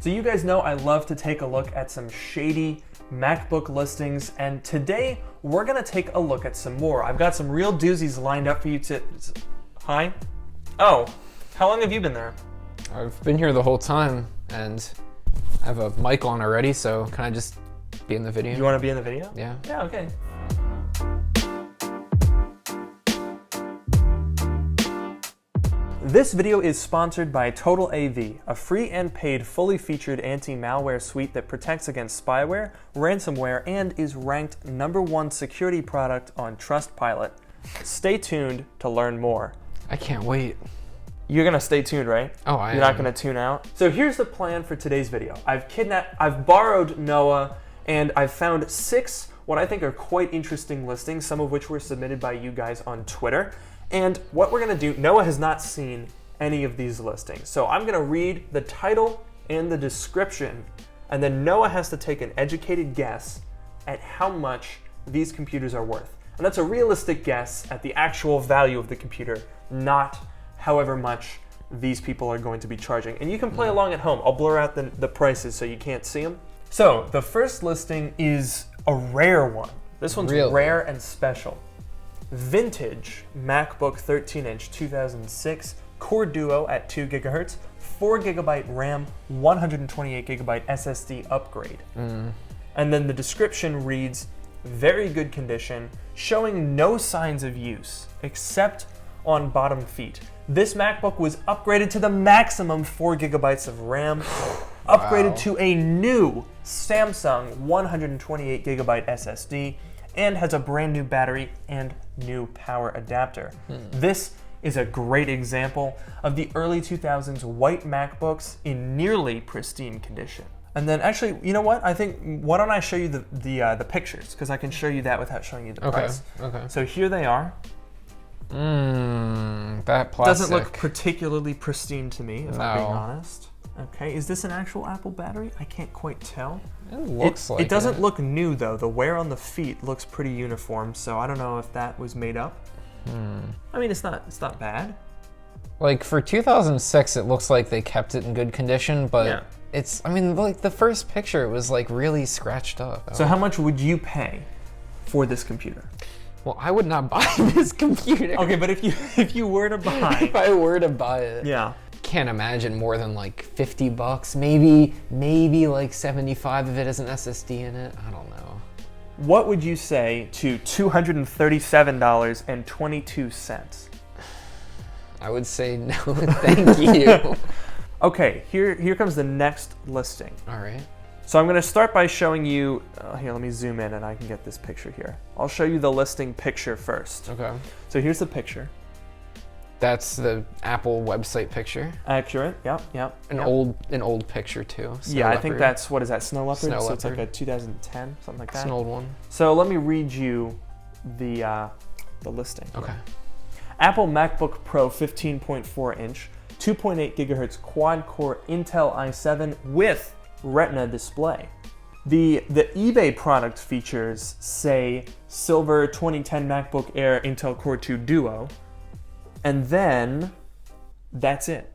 So you guys know I love to take a look at some shady MacBook listings, and today we're gonna take a look at some more. I've got some real doozies lined up for you to... Hi? Oh, how long have you been there? I've been here the whole time, and I have a mic on already, so can I just be in the video? You wanna be in the video? Yeah. Yeah, okay. This video is sponsored by Total AV, a free and paid fully featured anti-malware suite that protects against spyware, ransomware, and is ranked #1 security product on Trustpilot. Stay tuned to learn more. I can't wait. You're gonna stay tuned, right? Oh, I am. You're not gonna tune out? So here's the plan for today's video. I've borrowed Noah, and I've found 6 what I think are quite interesting listings, some of which were submitted by you guys on Twitter. And what we're gonna do, Noah has not seen any of these listings. So I'm gonna read the title and the description, and then Noah has to take an educated guess at how much these computers are worth. And that's a realistic guess at the actual value of the computer, not however much these people are going to be charging. And you can play along at home. I'll blur out the prices so you can't see them. So the first listing is a rare one. This one's Really? rare and special. Vintage MacBook 13-inch 2006 Core Duo at 2 GHz, 4 GB RAM, 128 GB SSD upgrade. And then the description reads, very good condition, showing no signs of use, except on bottom feet. This MacBook was upgraded to the maximum 4 GB of RAM, upgraded to a new Samsung 128 GB SSD, and has a brand new battery and new power adapter. This is a great example of the early 2000s white MacBooks in nearly pristine condition. And then actually, you know what? I think, why don't I show you the pictures, because I can show you that without showing you the price. Okay. So here they are. That plastic. Doesn't look particularly pristine to me, if I'm being No. honest. Okay, is this an actual Apple battery? I can't quite tell. It looks like it doesn't look new though. The wear on the feet looks pretty uniform, so I don't know if that was made up. I mean, it's not bad. Like for 2006, it looks like they kept it in good condition, but Yeah. it's, I mean, like the first picture was like really scratched up. So how much would you pay for this computer? Well, I would not buy this computer. Okay, but if you were to If buy, I were to buy it. yeah. Can't imagine more than like $50, maybe like 75 if it has an SSD in it. I don't know. What would you say to $237.22? I would say no, thank you. Okay, here comes the next listing. All right. So I'm going to start by showing you, here, let me zoom in and I can get this picture here. I'll show you the listing picture first. Okay. So here's the picture. That's the Apple website picture. Accurate, yep. An old picture too. Snow Yeah, I leopard. think that's, what is that, Snow Leopard? Snow So it's like a leopard. 2010, something like It's that. an old one. So let me read you the listing. Okay. Apple MacBook Pro 15.4 inch, 2.8 gigahertz quad-core Intel i7 with Retina display. The eBay product features say silver 2010 MacBook Air Intel Core 2 Duo, and then that's it.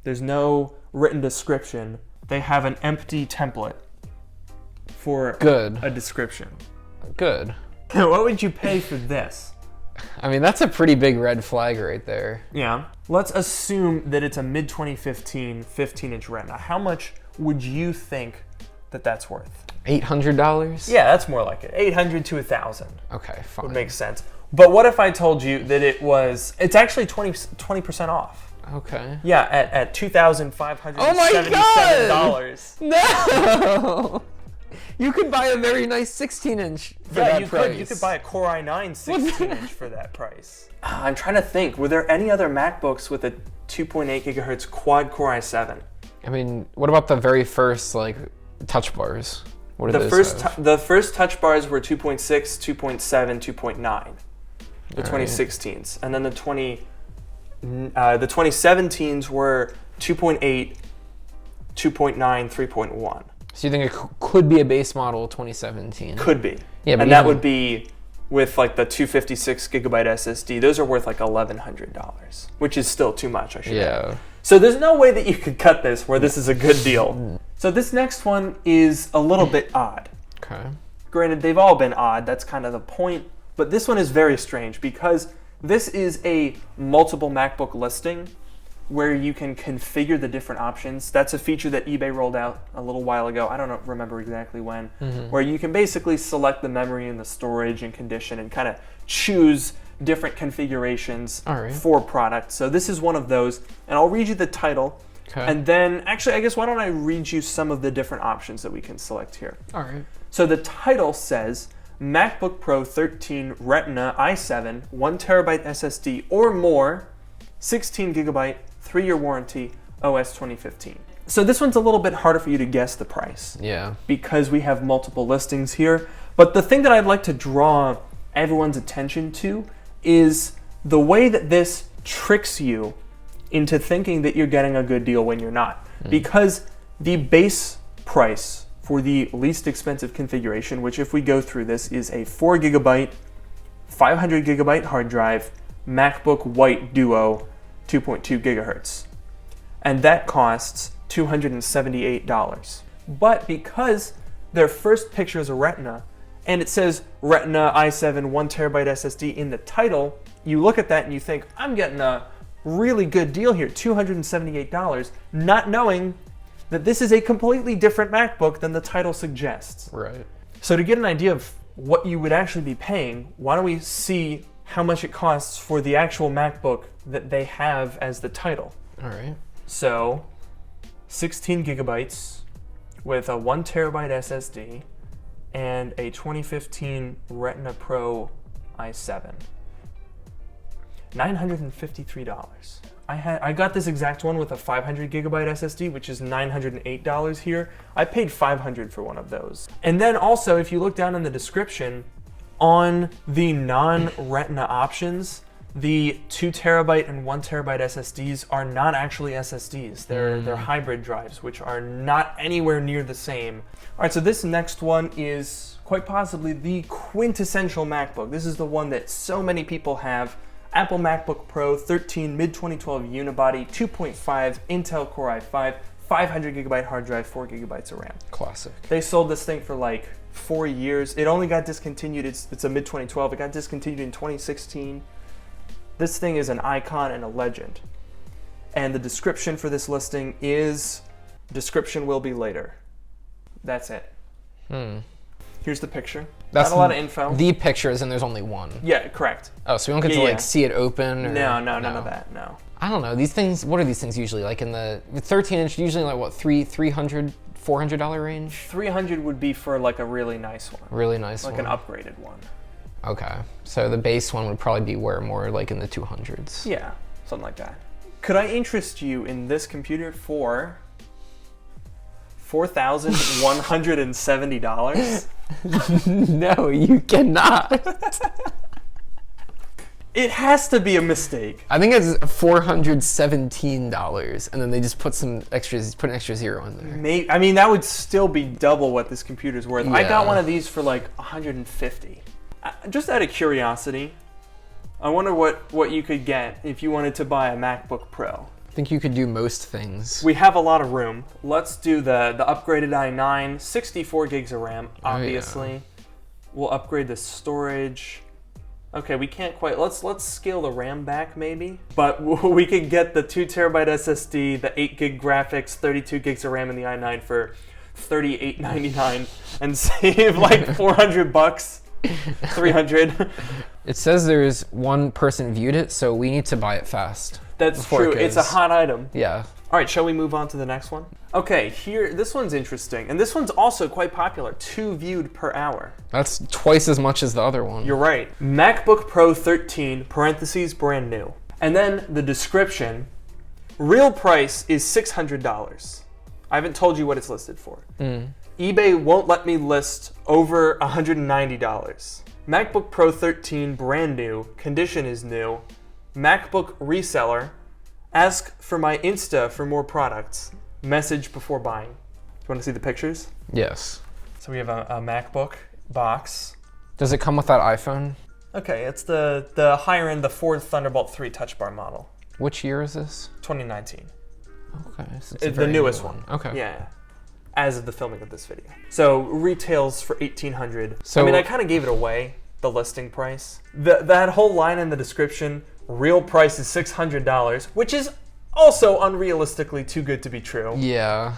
There's no written description. They have an empty template for Good. a description. Good. What would you pay for this? I mean, that's a pretty big red flag right there. Yeah. Let's assume that it's a mid-2015 15-inch Retina. How much would you think that that's worth? $800? Yeah, that's more like it. 800 to 1,000 Okay, fine. would make sense. But what if I told you that it's actually 20% off? Okay. Yeah, at $2,577. Oh my God! No! You could buy a very nice 16-inch for Yeah, that price. you could buy a Core i9 16-inch for that price. I'm trying to think. Were there any other MacBooks with a 2.8 gigahertz quad-core i7? I mean, what about the very first like touch bars? What did those have? The first touch bars were 2.6, 2.7, 2.9. The 2016s, and then the 2017s were 2.8, 2.9, 3.1. So you think it could be a base model 2017? Could be. Yeah, but and that would be with like the 256 gigabyte SSD, those are worth like $1,100, which is still too much, I should add. So there's no way that you could cut this where this is a good deal. So this next one is a little bit odd. Okay. Granted, they've all been odd, that's kind of the point, but this one is very strange because this is a multiple MacBook listing where you can configure the different options. That's a feature that eBay rolled out a little while ago. I don't remember exactly when, where you can basically select the memory and the storage and condition and kind of choose different configurations for products. So this is one of those, and I'll read you the title. Okay. And then, actually, I guess why don't I read you some of the different options that we can select here. All right. So the title says, MacBook Pro 13 Retina i7, 1TB SSD or more, 16 gigabyte, 3-year warranty, OS 2015. So this one's a little bit harder for you to guess the price. Yeah. Because we have multiple listings here. But the thing that I'd like to draw everyone's attention to is the way that this tricks you into thinking that you're getting a good deal when you're not. Because the base price for the least expensive configuration, which if we go through this is a 4 gigabyte, 500 gigabyte hard drive, MacBook White Duo, 2.2 gigahertz. And that costs $278. But because their first picture is a Retina, and it says Retina i7 1TB SSD in the title, you look at that and you think, I'm getting a really good deal here, $278, not knowing that this is a completely different MacBook than the title suggests. Right. So to get an idea of what you would actually be paying, why don't we see how much it costs for the actual MacBook that they have as the title. All right. So 16 gigabytes with a 1TB SSD and a 2015 Retina Pro i7. $953. I got this exact one with a 500 gigabyte SSD, which is $908 here. I paid $500 for one of those. And then also, if you look down in the description, on the non-Retina options, the 2TB and 1TB SSDs are not actually SSDs. They're hybrid drives, which are not anywhere near the same. All right, so this next one is quite possibly the quintessential MacBook. This is the one that so many people have. Apple MacBook Pro 13 mid-2012 unibody, 2.5 Intel Core i5, 500 gigabyte hard drive, 4 gigabytes of RAM. Classic. They sold this thing for like 4 years. It only got discontinued, it's a mid-2012, it got discontinued in 2016. This thing is an icon and a legend. And the description for this listing is, description will be later. That's it. Here's the picture. That's not a lot of info. The pictures, and there's only one. Yeah, correct. Oh, so we don't get to like see it open? Or, no, none of that, no. I don't know. These things, what are these things usually? Like in the 13-inch, usually like what, $300, $400 range? 300 would be for like a really nice one. Really nice one. Like an upgraded one. Okay. So the base one would probably be where more like in the 200s. Yeah, something like that. Could I interest you in this computer for $4,170? No, you cannot. It has to be a mistake. I think it's $417, and then they just put an extra zero in there. I mean, that would still be double what this computer's worth. Yeah. I got one of these for like $150. Just out of curiosity, I wonder what you could get if you wanted to buy a MacBook Pro. I think you could do most things. We have a lot of room. Let's do the upgraded i9, 64 gigs of RAM, obviously. Oh, yeah. We'll upgrade the storage. Okay, we can't quite, let's scale the RAM back maybe. But we could get the 2TB SSD, the 8 gig graphics, 32 gigs of RAM in the i9 for $38.99 and save like $400. 300. It says there's one person viewed it, so we need to buy it fast. That's true. It's a hot item. Yeah. All right, shall we move on to the next one? Okay, here, this one's interesting. And this one's also quite popular, 2 viewed per hour. That's twice as much as the other one. You're right. MacBook Pro 13, parentheses, brand new. And then the description, real price is $600. I haven't told you what it's listed for. eBay won't let me list over $190. MacBook Pro 13, brand new, condition is new. MacBook reseller, ask for my Insta for more products. Message before buying. Do you want to see the pictures? Yes. So we have a MacBook box. Does it come with that iPhone? Okay, it's the higher end, the Ford Thunderbolt 3 Touch Bar model, Which year is this? 2019. Okay, so it's The very newest new one. Okay. Yeah. As of the filming of this video. So retails for $1,800. So- I mean, I kind of gave it away, the listing price. That whole line in the description, real price is $600, which is also unrealistically too good to be true. Yeah.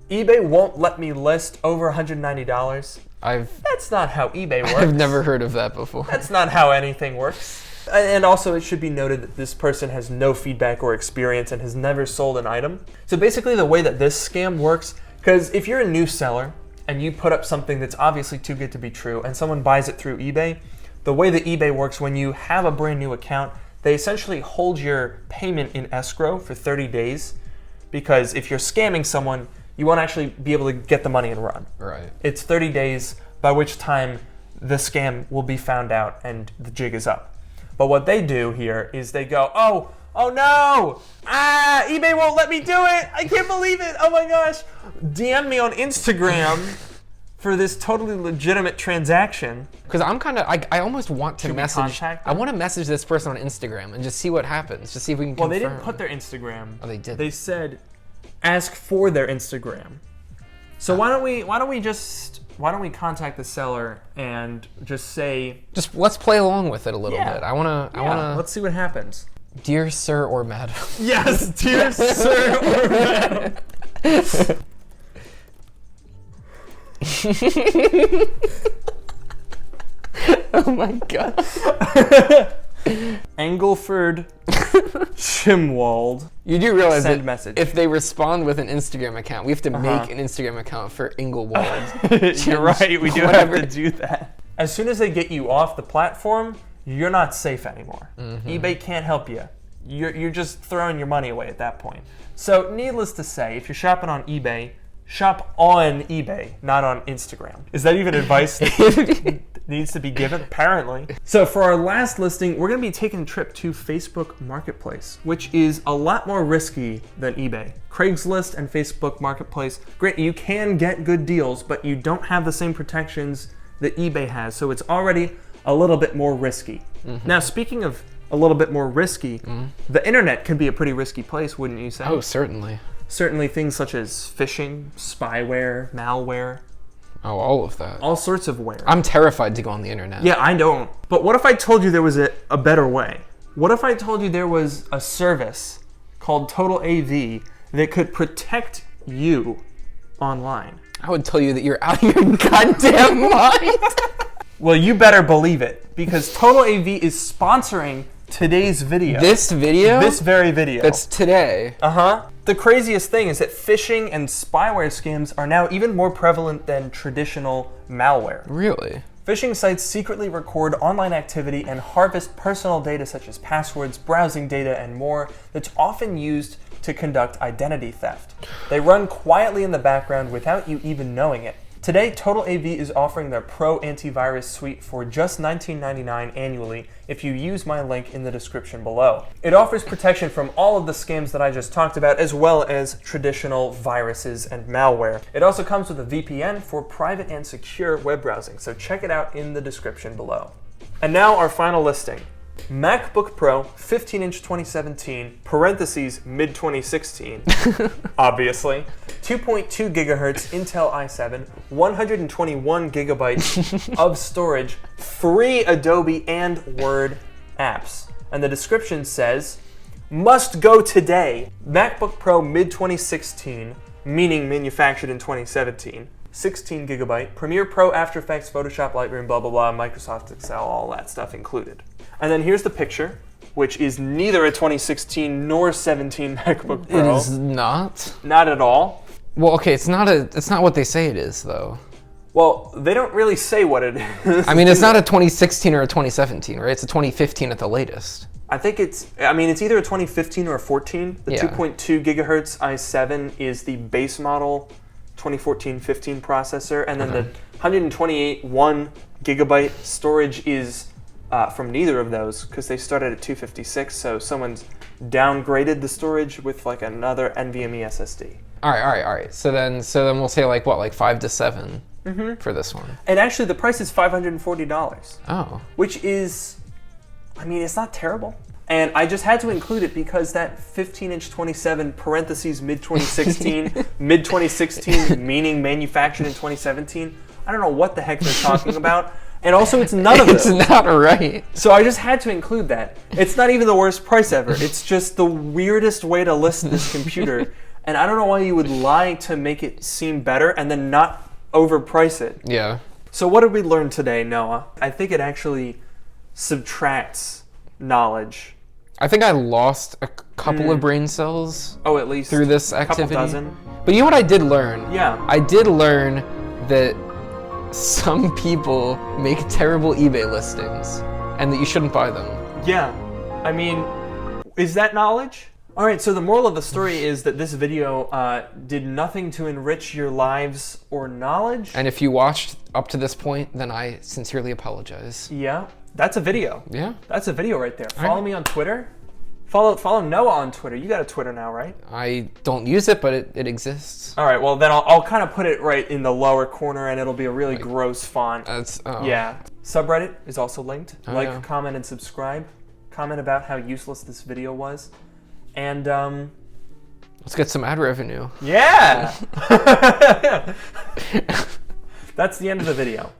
eBay won't let me list over $190. That's not how eBay works. I've never heard of that before. That's not how anything works. And also, it should be noted that this person has no feedback or experience and has never sold an item. So basically, the way that this scam works, because if you're a new seller and you put up something that's obviously too good to be true and someone buys it through eBay, the way that eBay works, when you have a brand new account, they essentially hold your payment in escrow for 30 days. Because if you're scamming someone, you won't actually be able to get the money and run. Right. It's 30 days, by which time the scam will be found out and the jig is up. But what they do here is they go, oh no! eBay won't let me do it! I can't believe it! Oh my gosh! DM me on Instagram for this totally legitimate transaction. Because I'm kind of, I almost want to Should we message. contact I them? want to message this person on Instagram and just see what happens. Just see if we can Well, confirm. they didn't put their Instagram. Oh, they didn't. They said, ask for their Instagram. So why don't we contact the seller and just say, Just let's play along with it a little Yeah. bit. I wanna. let's see what happens. Dear sir or madam. Yes, dear sir or madam. Oh my god. Angleford Chimwald. You do realize Send that message. if they respond with an Instagram account, we have to make an Instagram account for Inglewald. You're right, we do Whatever. have to do that. As soon as they get you off the platform, you're not safe anymore. eBay can't help you. You're just throwing your money away at that point. So needless to say, if you're shopping on eBay, shop on eBay, not on Instagram. Is that even advice that needs to be given? Apparently. So for our last listing, we're going to be taking a trip to Facebook Marketplace, which is a lot more risky than eBay. Craigslist and Facebook Marketplace, great, you can get good deals, but you don't have the same protections that eBay has, so it's already a little bit more risky. Now, speaking of a little bit more risky, the internet can be a pretty risky place, wouldn't you say? Oh, certainly. Certainly things such as phishing, spyware, malware, Oh, all of that. all sorts of ware. I'm terrified to go on the internet. Yeah, I don't. But what if I told you there was a better way? What if I told you there was a service called Total AV that could protect you online? I would tell you that you're out of your goddamn mind. Well, you better believe it, because Total AV is sponsoring today's video. This video? This very video. That's today. The craziest thing is that phishing and spyware scams are now even more prevalent than traditional malware. Really? Phishing sites secretly record online activity and harvest personal data such as passwords, browsing data, and more that's often used to conduct identity theft. They run quietly in the background without you even knowing it. Today, Total AV is offering their Pro Antivirus Suite for just $19.99 annually if you use my link in the description below. It offers protection from all of the scams that I just talked about, as well as traditional viruses and malware. It also comes with a VPN for private and secure web browsing, so check it out in the description below. And now our final listing. MacBook Pro 15-inch 2017, parentheses mid-2016, obviously, 2.2 gigahertz Intel i7, 121 gigabytes of storage, free Adobe and Word apps. And the description says, must go today. MacBook Pro mid-2016, meaning manufactured in 2017. 16 gigabyte, Premiere Pro, After Effects, Photoshop, Lightroom, blah, blah, blah, Microsoft Excel, all that stuff included. And then here's the picture, which is neither a 2016 nor 17 MacBook Pro. It is not. Not at all. Well, okay, it's not what they say it is, though. Well, they don't really say what it is. I mean, it's not a 2016 or a 2017, right? It's a 2015 at the latest. It's either a 2015 or a 14. The 2.2 gigahertz i7 is the base model 2014-15 processor, and then the 128 1 gigabyte storage is from neither of those, because they started at 256, so someone's downgraded the storage with like another NVMe SSD. All right. So then we'll say like 5 to 7. for this one. And actually, the price is $540, Oh. which is, I mean, it's not terrible. And I just had to include it because that 15-inch 27 parentheses mid-2016, mid-2016 meaning manufactured in 2017. I don't know what the heck they're talking about. And also, it's none of It's those. not right. So I just had to include that. It's not even the worst price ever. It's just the weirdest way to list this computer. And I don't know why you would lie to make it seem better and then not overprice it. Yeah. So what did we learn today, Noah? I think it actually subtracts knowledge. I think I lost a couple of brain cells Oh, at least through this a couple activity. dozen. But you know what I did learn? Yeah. I did learn that some people make terrible eBay listings and that you shouldn't buy them. Yeah. I mean, is that knowledge? All right, so the moral of the story is that this video did nothing to enrich your lives or knowledge. And if you watched up to this point, then I sincerely apologize. Yeah, that's a video. Yeah. That's a video right there. Follow me on Twitter. Follow Noah on Twitter. You got a Twitter now, right? I don't use it, but it exists. All right, well, then I'll kind of put it right in the lower corner, and it'll be a really gross font. That's Yeah. Subreddit is also linked. Oh, Like, yeah. comment, and subscribe. Comment about how useless this video was. And, Let's get some ad revenue. yeah! That's the end of the video.